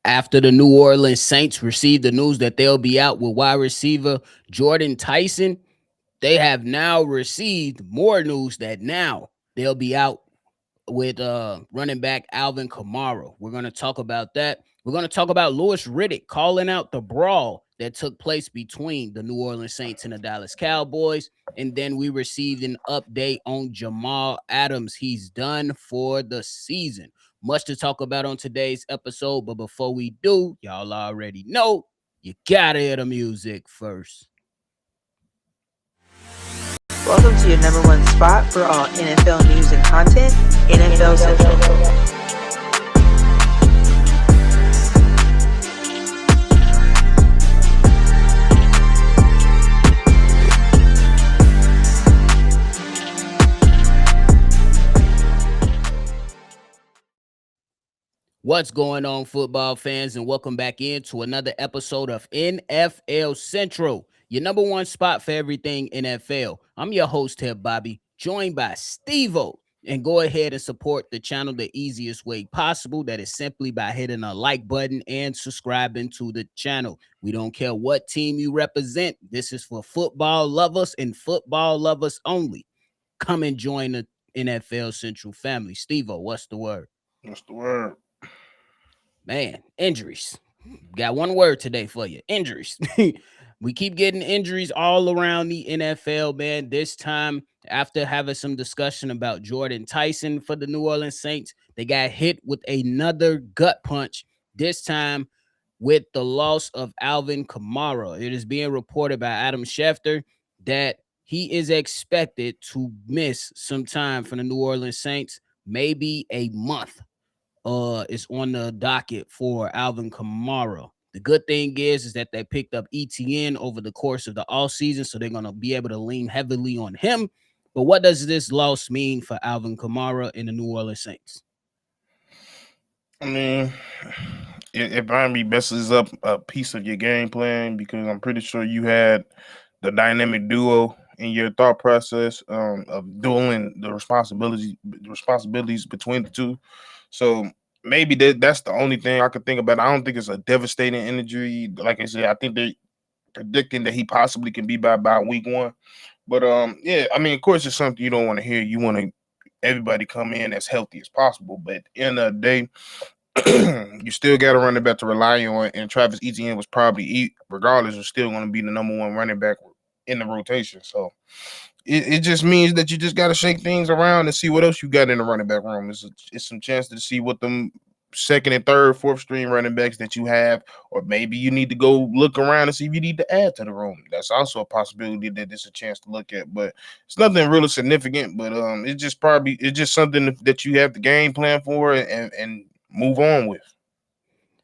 After the New Orleans Saints received the news that they'll be out with wide receiver Jordan Tyson, they have now received more news that now they'll be out with running back Alvin Kamara. We're going to talk about that. We're going to talk about Louis Riddick calling out the brawl that took place between the New Orleans Saints and the Dallas Cowboys. And then we received an update on Jamal Adams. He's done for the season. Much to talk about on today's episode. But before we do, y'all already know you got to hear the music first. Welcome to your number one spot for all NFL news and content, NFL Central. What's going on, football fans, and welcome back into another episode of NFL Central, your number one spot for everything NFL. I'm your host here, Bobby, joined by Steve-O. And go ahead and support the channel the easiest way possible. That is simply by hitting a like button and subscribing to the channel. We don't care what team you represent. This is for football lovers and football lovers only. Come and join the NFL Central family. Steve-O, what's the word? What's the word? Man, injuries. Got one word today for you. Injuries. We keep getting injuries all around the NFL, man. This time, after having some discussion about Jordan Tyson for the New Orleans Saints, they got hit with another gut punch, this time with the loss of Alvin Kamara. It is being reported by Adam Schefter that he is expected to miss some time for the New Orleans Saints, maybe a month. Is on the docket for Alvin Kamara. The good thing is that they picked up ETN over the course of the offseason, so they're going to be able to lean heavily on him. But what does this loss mean for Alvin Kamara and the New Orleans Saints? I mean, it probably messes up a piece of your game plan because I'm pretty sure you had the dynamic duo in your thought process of dueling the responsibilities between the two. So maybe that's the only thing I could think about. I don't think it's a devastating injury. Like I said, I think they're predicting that he possibly can be by week one. But yeah, I mean, of course, it's something you don't want to hear. You want to everybody come in as healthy as possible. But at the end of the day, you still got a running back to rely on, and Travis Etienne was probably, regardless, was still going to be the number one running back in the rotation. So it just means that you just got to shake things around and see what else you got in the running back room. It's some chance to see what them second and third, fourth string running backs that you have, or maybe you need to go look around and see if you need to add to the room. That's also a possibility that it's a chance to look at, but it's nothing really significant. But it's just something that you have the game plan for and move on with.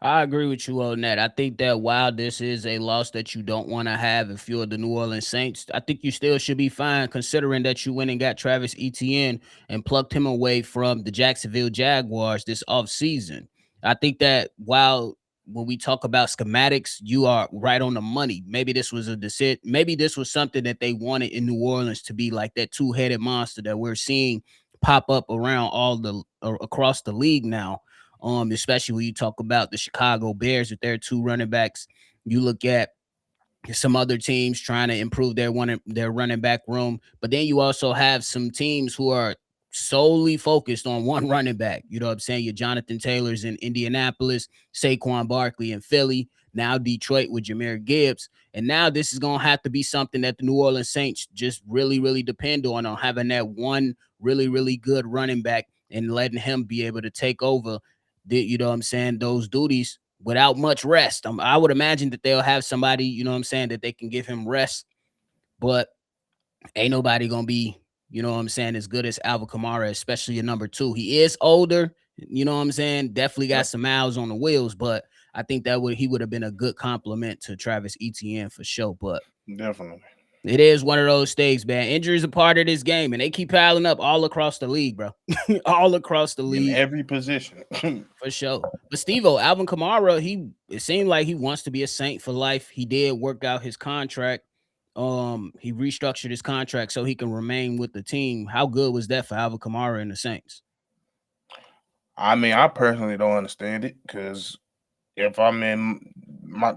I agree with you on that. I think that while this is a loss that you don't want to have if you're the New Orleans Saints, I think you still should be fine considering that you went and got Travis Etienne and plucked him away from the Jacksonville Jaguars this offseason. I think that while when we talk about schematics, you are right on the money. Maybe this was a decision. Maybe this was something that they wanted in New Orleans to be like that two-headed monster that we're seeing pop up around all the across the league now. Especially when you talk about the Chicago Bears with their two running backs. You look at some other teams trying to improve their running back room, but then you also have some teams who are solely focused on one running back. You know what I'm saying? Your Jonathan Taylor's in Indianapolis, Saquon Barkley in Philly, now Detroit with Jahmyr Gibbs. And now this is going to have to be something that the New Orleans Saints just really, really depend on having that one really, really good running back and letting him be able to take over you know what I'm saying, those duties without much rest. I would imagine that they'll have somebody, you know what I'm saying, that they can give him rest, but ain't nobody gonna be, you know what I'm saying, as good as Alvin Kamara, especially your number two. He is older, you know what I'm saying, definitely got some miles on the wheels, but I think that he would have been a good compliment to Travis Etienne for sure. But Definitely. it is one of those things, man. Injuries are part of this game, and they keep piling up all across the league, bro. All across the league. In every position. For sure. But Steve-O, Alvin Kamara, it seemed like he wants to be a Saint for life. He did work out his contract. He restructured his contract so he can remain with the team. How good was that for Alvin Kamara and the Saints? I mean, I personally don't understand it because if I'm in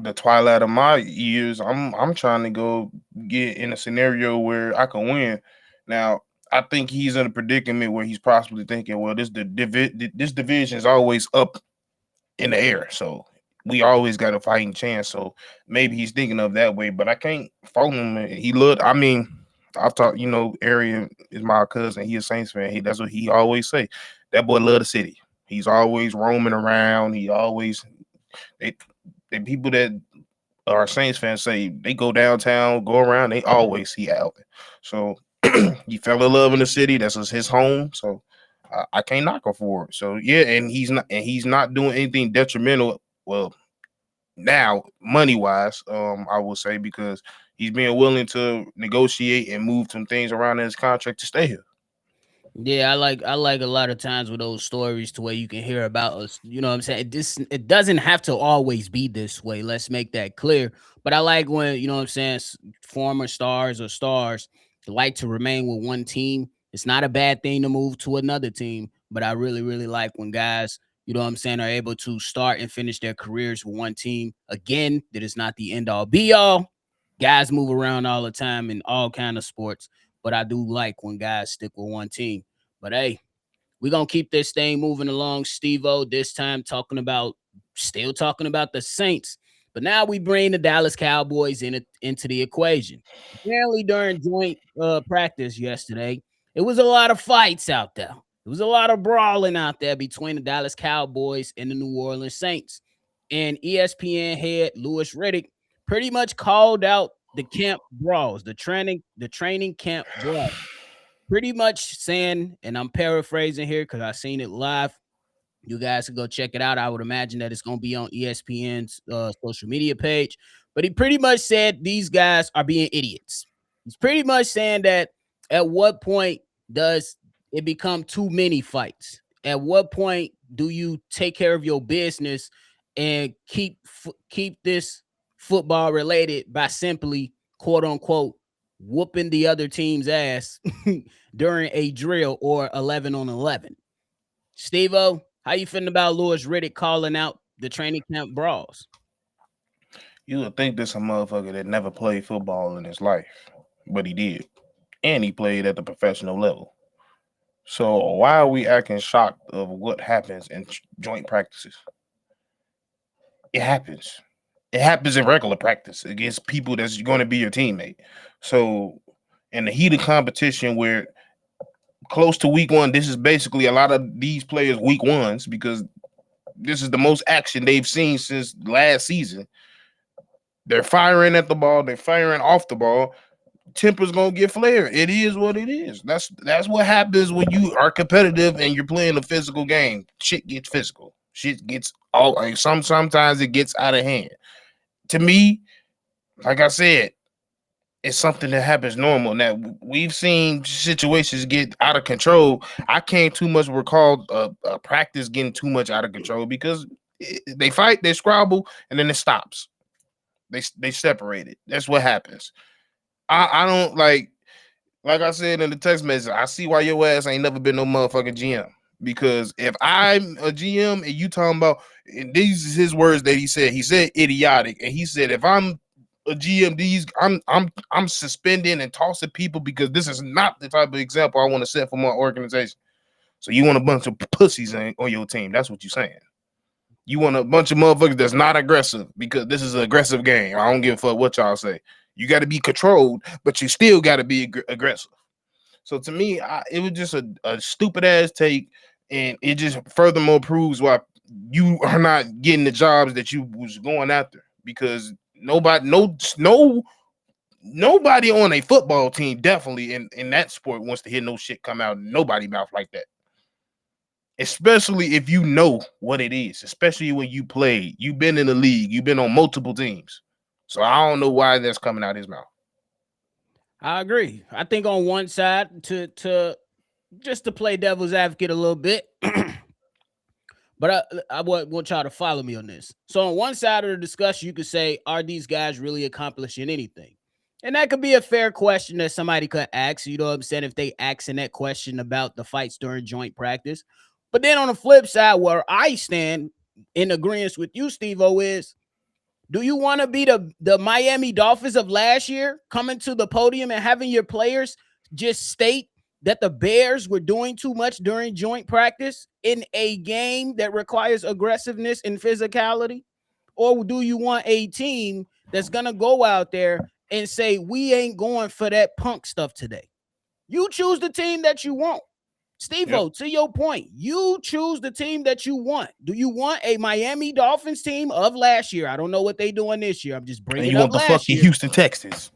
the twilight of my years, I'm trying to go get in a scenario where I can win. Now, I think he's in a predicament where he's possibly thinking, well, this division is always up in the air, so we always got a fighting chance. So maybe he's thinking of that way, but I can't fault him. He looked. I mean, I've talked. Arian is my cousin. He a Saints fan. That's what he always say. That boy love the city. He's always roaming around. He always they the people that are Saints fans say they go downtown, go around. They always see Alvin. So he fell in love in the city. That's his home. So I can't knock him for it. So yeah, and he's not doing anything detrimental. Well, now money wise, I will say because he's being willing to negotiate and move some things around in his contract to stay here. Yeah, I like a lot of times with those stories to where you can hear about us. You know what I'm saying? It doesn't have to always be this way. Let's make that clear. But I like when, you know what I'm saying, former stars or stars like to remain with one team. It's not a bad thing to move to another team, but I really, really like when guys, you know what I'm saying, are able to start and finish their careers with one team. Again, that is not the end all be all. Guys move around all the time in all kind of sports, but I do like when guys stick with one team. But hey, we're gonna keep this thing moving along, Steve-O. This time still talking about the Saints. But now we bring the Dallas Cowboys into the equation. Apparently, during joint practice yesterday, it was a lot of fights out there. It was a lot of brawling out there between the Dallas Cowboys and the New Orleans Saints. And ESPN head Louis Riddick pretty much called out the camp brawls, the training camp brawl, pretty much saying, and I'm paraphrasing here because I seen it live. You guys can go check it out. I would imagine that it's going to be on ESPN's social media page. But he pretty much said these guys are being idiots. He's pretty much saying that at what point does it become too many fights? At what point do you take care of your business and keep this football related by simply quote unquote whooping the other team's ass during a drill or 11 on 11? Steve-O, how you feeling about Louis Riddick calling out the training camp brawls? You would think this a motherfucker that never played football in his life, but he did, and he played at the professional level. So why are we acting shocked of what happens in joint practices? It happens. It happens in regular practice against people that's going to be your teammate. So in the heat of competition where close to week one, this is basically a lot of these players week ones because this is the most action they've seen since last season. They're firing at the ball, they're firing off the ball. Temper's gonna get flared. It is what it is. That's what happens when you are competitive and you're playing a physical game. Shit gets physical. Shit gets all like sometimes it gets out of hand. To me, like I said, it's something that happens normal. Now we've seen situations get out of control. I can't too much recall a practice getting too much out of control because they fight, they squabble, and then it stops. They separate it. That's what happens. I don't like I said in the text message. I see why your ass ain't never been no motherfucking GM. Because if I'm a GM and you talking about, and these is his words that he said. He said idiotic, and he said if I'm a GM, I'm suspending and tossing people because this is not the type of example I want to set for my organization. So you want a bunch of pussies on your team? That's what you're saying. You want a bunch of motherfuckers that's not aggressive because this is an aggressive game. I don't give a fuck what y'all say. You got to be controlled, but you still got to be aggressive. So to me, it was just a stupid ass take, and it just furthermore proves why you are not getting the jobs that you was going after because nobody on a football team definitely in that sport wants to hear no shit come out of nobody mouth like that. Especially if you know what it is, especially when you played, you've been in the league, you've been on multiple teams. So I don't know why that's coming out of his mouth. I agree. I think on one side, to just to play devil's advocate a little bit, but I want y'all to follow me on this. So on one side of the discussion, you could say, are these guys really accomplishing anything? And that could be a fair question that somebody could ask. You know what I'm saying? If they asking that question about the fights during joint practice. But then on the flip side, where I stand, in agreement with you, Steve-O, is, do you want to be the Miami Dolphins of last year, coming to the podium and having your players just state that the Bears were doing too much during joint practice in a game that requires aggressiveness and physicality? Or do you want a team that's going to go out there and say, we ain't going for that punk stuff today? You choose the team that you want. Steve-O, to your point, you choose the team that you want. Do you want a Miami Dolphins team of last year? I don't know what they doing this year. I'm just bringing up last year. You want the fucking Houston Texans.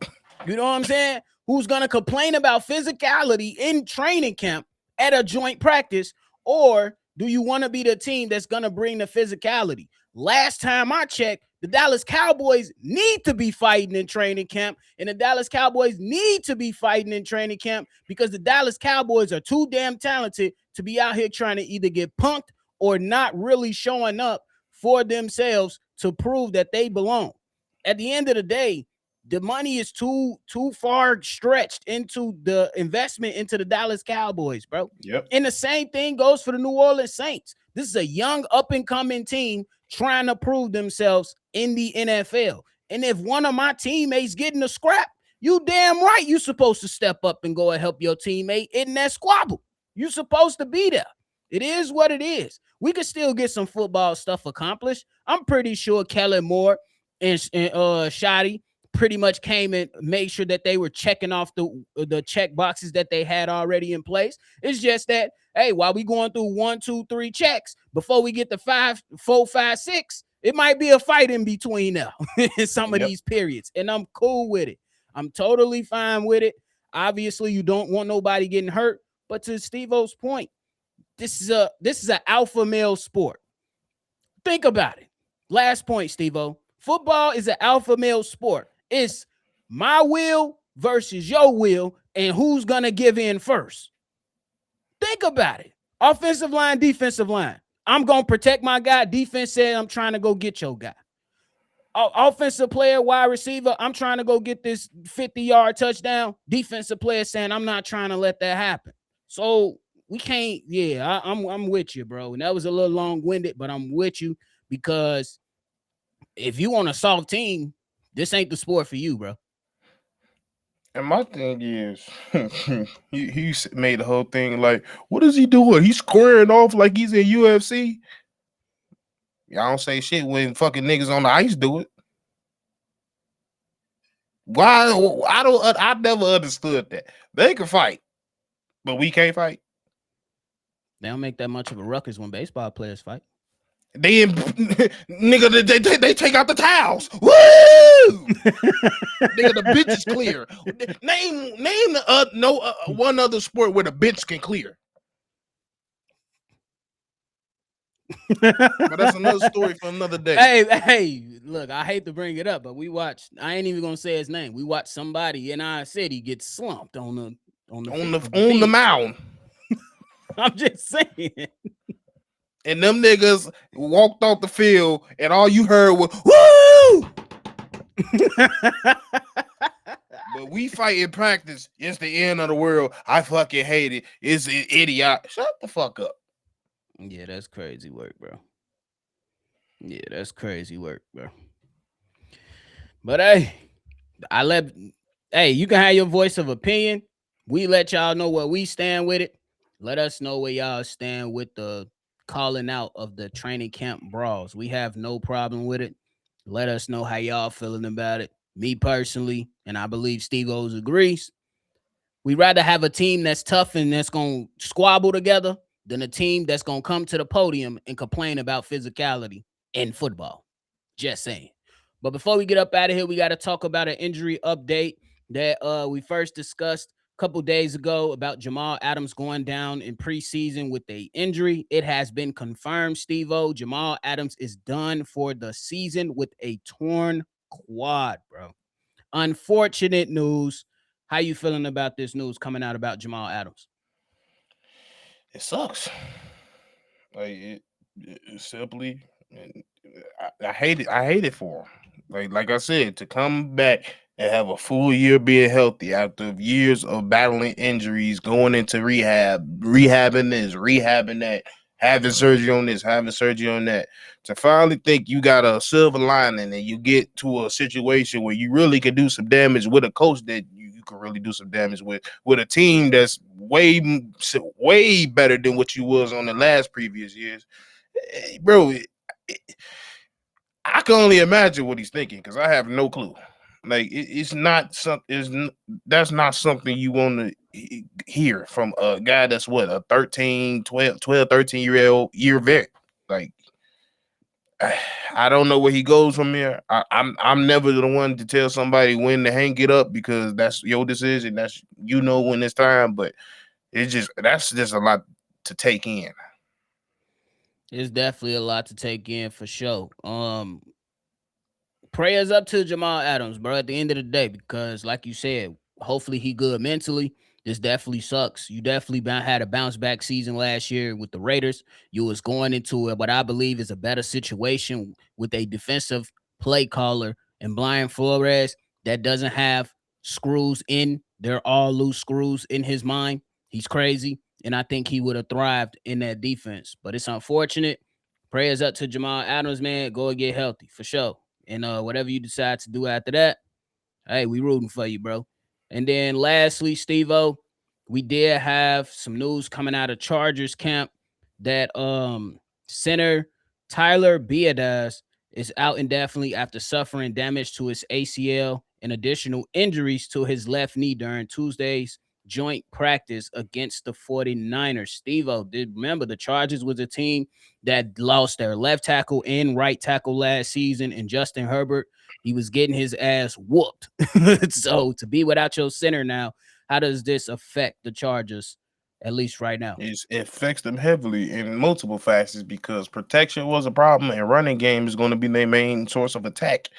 You know what I'm saying? Who's going to complain about physicality in training camp at a joint practice? Or do you want to be the team that's going to bring the physicality? Last time I checked, the Dallas Cowboys need to be fighting in training camp, and the Dallas Cowboys need to be fighting in training camp because the Dallas Cowboys are too damn talented to be out here trying to either get punked or not really showing up for themselves to prove that they belong. At the end of the day, the money is too far stretched into the investment into the Dallas Cowboys, bro. Yep. And the same thing goes for the New Orleans Saints. This is a young up-and-coming team trying to prove themselves in the NFL. And if one of my teammates getting a scrap, you damn right you supposed to step up and go and help your teammate in that squabble. You supposed to be there. It is what it is. We could still get some football stuff accomplished. I'm pretty sure Kellen Moore and Shotty pretty much came and made sure that they were checking off the check boxes that they had already in place. It's just that, hey, while we going through 1, 2, 3 checks, before we get to 5, 4, 5, 6, it might be a fight in between now in some of these periods. And I'm cool with it. I'm totally fine with it. Obviously, you don't want nobody getting hurt. But to Steve-O's point, this is an alpha male sport. Think about it. Last point, Steve-O. Football is an alpha male sport. It's my will versus your will, and who's going to give in first. Think about it. Offensive line, defensive line. I'm going to protect my guy. Defense said I'm trying to go get your guy. Offensive player, wide receiver, I'm trying to go get this 50-yard touchdown. Defensive player saying I'm not trying to let that happen. So we can't, I'm with you, bro. And that was a little long-winded, but I'm with you because if you want a soft team, this ain't the sport for you, bro. And my thing is, he made the whole thing like, what is he doing? He's squaring off like he's in UFC. Y'all don't say shit when fucking niggas on the ice do it. Why? I never understood that. They can fight, but we can't fight. They don't make that much of a ruckus when baseball players fight. They nigga, they take out the towels. Woo! Nigga, the bench is clear. Name one other sport where the bench can clear. But that's another story for another day. Hey, look, I hate to bring it up, but we watched. I ain't even gonna say his name. We watched somebody in our city get slumped on the mound. I'm just saying. And them niggas walked off the field, and all you heard was "woo." But we fight in practice. It's the end of the world. I fucking hate it. It's an idiot. Shut the fuck up. Yeah, that's crazy work, bro. Yeah, that's crazy work, bro. But hey, you can have your voice of opinion. We let y'all know where we stand with it. Let us know where y'all stand with the calling out of the training camp brawls. We have no problem with it. Let us know how y'all feeling about it. Me personally, and I believe Steve-O's agrees, we'd rather have a team that's tough and that's going to squabble together than a team that's going to come to the podium and complain about physicality in football. Just saying. But before we get up out of here, we got to talk about an injury update that we first discussed couple days ago about Jamal Adams going down in preseason with an injury. It has been confirmed, Steve-O. Jamal Adams is done for the season with a torn quad, bro. Unfortunate news. How you feeling about this news coming out about Jamal Adams? It sucks. Like it simply, I hate it. I hate it for him. Like I said, to come back and have a full year being healthy after years of battling injuries, going into rehabbing this, rehabbing that, having surgery on this, having surgery on that, to finally think you got a silver lining and you get to a situation where you really could do some damage with a coach that you can really do some damage with a team that's way better than what you was on the last previous years. Bro, I can only imagine what he's thinking because I have no clue. Like it's not something. That's not something you want to hear from a guy that's what a 13 year vet. Like I don't know where he goes from here. I'm never the one to tell somebody when to hang it up because that's your decision. That's when it's time. But that's just a lot to take in. It's definitely a lot to take in for sure. Prayers up to Jamal Adams, bro, at the end of the day, because like you said, hopefully he good mentally. This definitely sucks. You definitely had a bounce back season last year with the Raiders. You was going into it, what I believe is a better situation with a defensive play caller and Brian Flores that doesn't have screws in. They're all loose screws in his mind. He's crazy. And I think he would have thrived in that defense. But it's unfortunate. Prayers up to Jamal Adams, man. Go and get healthy for sure. And whatever you decide to do after that, hey, we rooting for you, bro. And then lastly, Steve-O, we did have some news coming out of Chargers camp that center Tyler Biadasz is out indefinitely after suffering damage to his ACL and additional injuries to his left knee during Tuesday's joint practice against the 49ers. Steve-O, remember the Chargers was a team that lost their left tackle and right tackle last season, and Justin Herbert, he was getting his ass whooped. So to be without your center now, how does this affect the Chargers, at least right now? It affects them heavily in multiple facets because protection was a problem and running game is going to be their main source of attack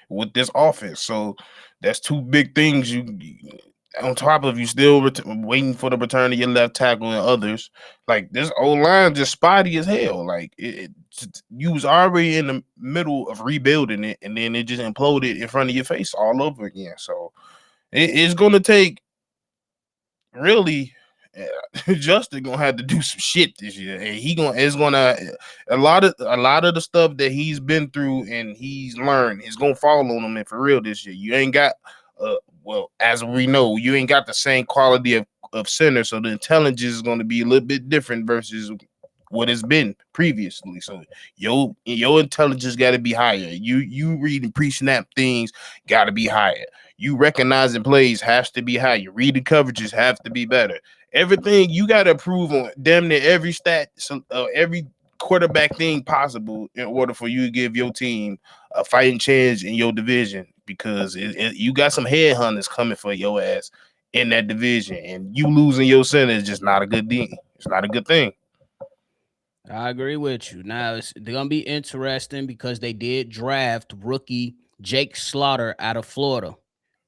with this offense. So that's two big things. You on top of you still waiting for the return of your left tackle and others. Like this old line just spotty as hell. Like you was already in the middle of rebuilding it, and then it just imploded in front of your face all over again. So it's going to take really. Justin gonna have to do some shit this year, and a lot of the stuff that he's been through and he's learned is gonna fall on him. And for real, this year you ain't got well, as we know, you ain't got the same quality of center, so the intelligence is going to be a little bit different versus what it's been previously. So your intelligence got to be higher. You reading pre-snap things got to be higher. You recognizing plays has to be higher. Reading coverages have to be better. Everything you got to improve on damn near every stat, every quarterback thing possible in order for you to give your team a fighting chance in your division, because you got some headhunters coming for your ass in that division, and you losing your center is just not a good thing. It's not a good thing. I agree with you. Now it's going to be interesting because they did draft rookie Jake Slaughter out of Florida.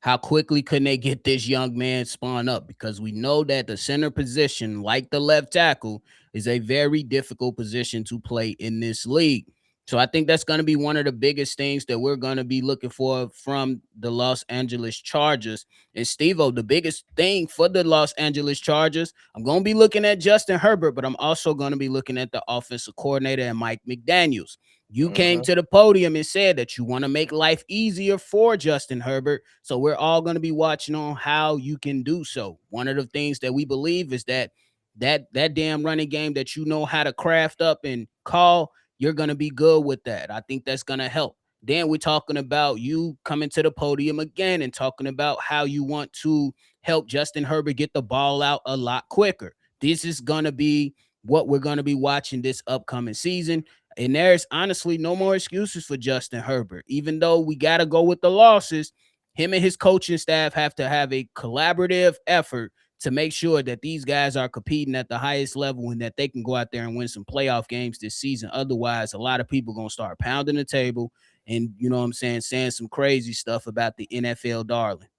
How quickly can they get this young man spun up? Because we know that the center position, like the left tackle, is a very difficult position to play in this league. So I think that's going to be one of the biggest things that we're going to be looking for from the Los Angeles Chargers. And Steve-O, the biggest thing for the Los Angeles Chargers, I'm going to be looking at Justin Herbert, but I'm also going to be looking at the offensive coordinator and Mike McDaniels. You came to the podium and said that you want to make life easier for Justin Herbert. So we're all going to be watching on how you can do so. One of the things that we believe is that damn running game that you know how to craft up and call, you're going to be good with that. I think that's going to help. Then we're talking about you coming to the podium again and talking about how you want to help Justin Herbert get the ball out a lot quicker. This is going to be what we're going to be watching this upcoming season. And there's honestly no more excuses for Justin Herbert. Even though we got to go with the losses, him and his coaching staff have to have a collaborative effort to make sure that these guys are competing at the highest level and that they can go out there and win some playoff games this season. Otherwise, a lot of people are going to start pounding the table and, you know what I'm saying some crazy stuff about the NFL darling,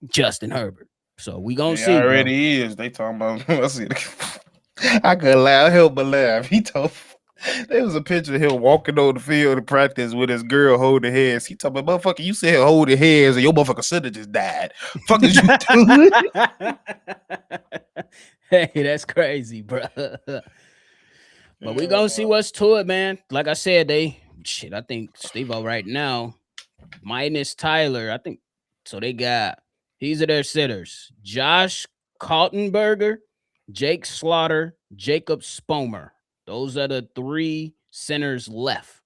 Justin Herbert. So we going to see. Already bro. Is. They talking about, I couldn't help but laugh. He told there was a picture of him walking on the field to practice with his girl holding hands. He talking about, motherfucker, you said holding hands and your motherfucker center just died. Fuck is you doing? Hey, that's crazy, bro. But we gonna see what's to it, man. Like I said, I think Steve-O right now, minus Tyler, I think so. They got these are their sitters: Josh Kaltenberger, Jake Slaughter, Jacob Spomer. Those are the three centers left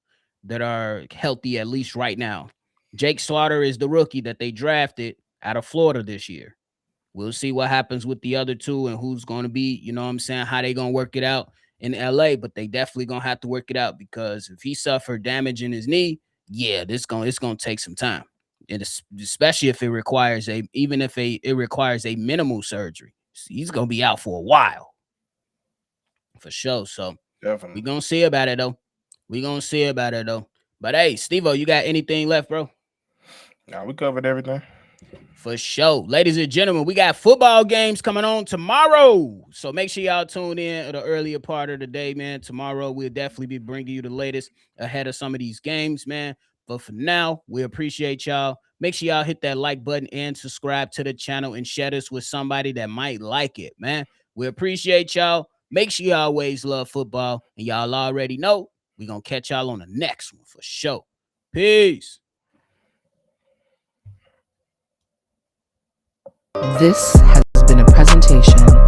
that are healthy at least right now. Jake Slaughter is the rookie that they drafted out of Florida this year. We'll see what happens with the other two and who's going to be, you know what I'm saying, how they going to work it out in LA, but they definitely going to have to work it out because if he suffered damage in his knee, yeah, it's going to take some time. And especially if it requires it requires a minimal surgery. He's going to be out for a while. For sure. So Definitely. we're going to see about it though. But hey, Steve-O, you got anything left, bro? Nah, we covered everything. For sure. Ladies and gentlemen, we got football games coming on tomorrow. So make sure y'all tune in at the earlier part of the day, man. Tomorrow, we'll definitely be bringing you the latest ahead of some of these games, man. But for now, we appreciate y'all. Make sure y'all hit that like button and subscribe to the channel and share this with somebody that might like it, man. We appreciate y'all. Make sure you always love football. And y'all already know we're going to catch y'all on the next one for sure. Peace. This has been a presentation